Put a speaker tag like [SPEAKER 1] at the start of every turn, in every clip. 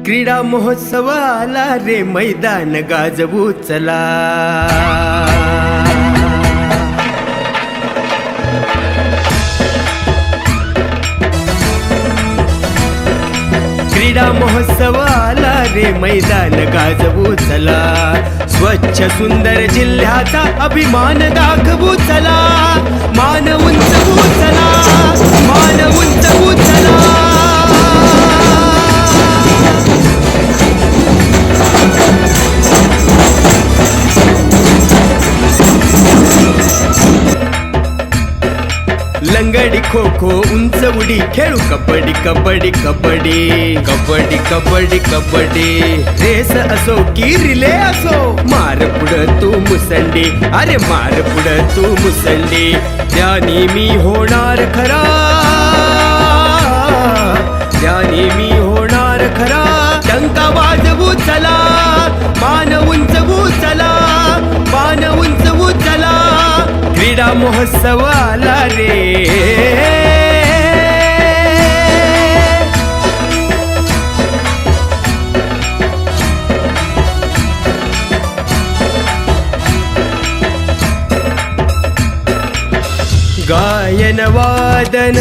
[SPEAKER 1] क्रीडा महोत्सवाला रे मैदान गाजवू चला. क्रीडा महोत्सवाला रे मैदान गाजवू चला. स्वच्छ सुंदर जिल्ह्याचा अभिमान दाखवू चला. मान उंचवू चला, मान उंचवू चला. लंगडी खो खो उंच उडी खेळू कबड्डी कबड्डी कबड्डी कबड्डी कबड्डी कबड्डी. रेस असो की रिले असो, मार पुढं तू मुसंडी, अरे मार पुढं तू मुसंडी. त्यानी मी होणार खरा, त्यानी मी होणार खरा. डंका वाजवू चला, मान उंचवू चला, मान उंचवू चला. क्रीडा महोत्सवाला रे गायन वादन.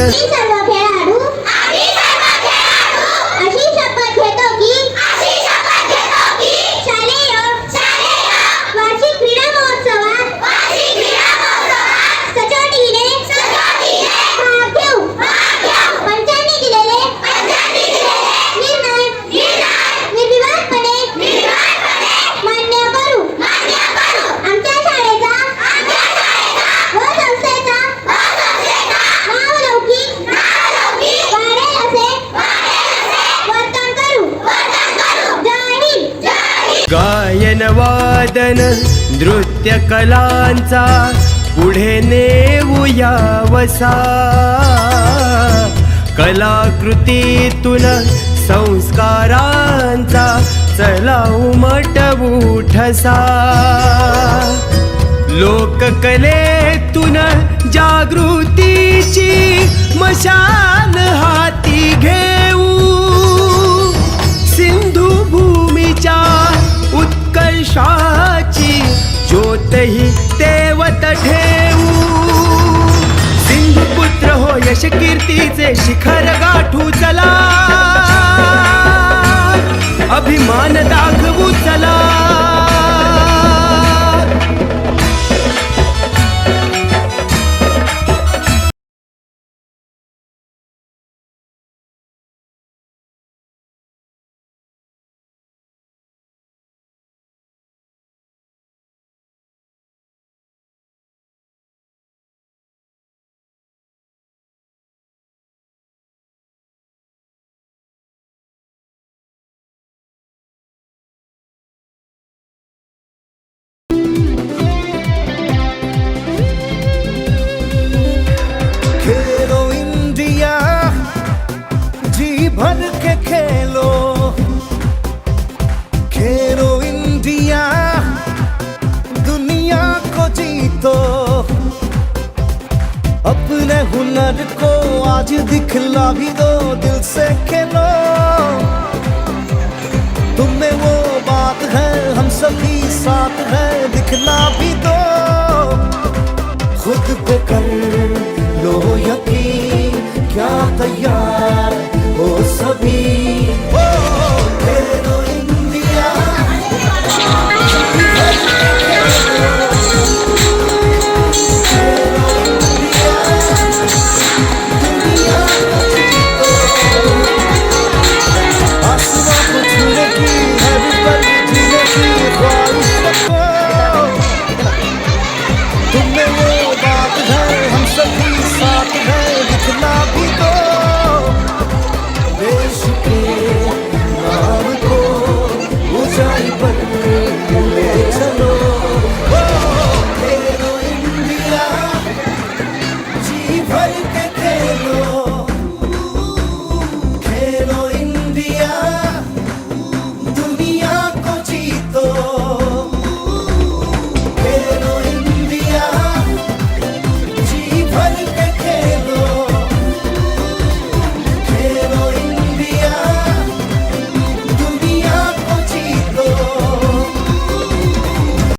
[SPEAKER 1] गायन वादन नृत्य कलांचा पुढे नेऊया वसा. कलाकृतीतून संस्कारांचा चला उमटवू ठसा. लोककलेतून जागृतीची मशाल हाती घेऊ. सिंधू भूमीच्या उत्कर्षाची ज्योतही तेवत ठेवू. सिंधुपुत्र हो यश कीर्तीचे शिखर गाठू चला. अभिमान दाखवू चला.
[SPEAKER 2] भर के खेलो, खेलो इंडिया, दुनिया को जीतो. अपने हुनर को आज दिखला भी दो, दिल से खेलो. तुम्हें वो बात है, हम सभी साथ है, दिखला भी दो. खुद पे कर लो यकीन, क्या तैयार हो सभी.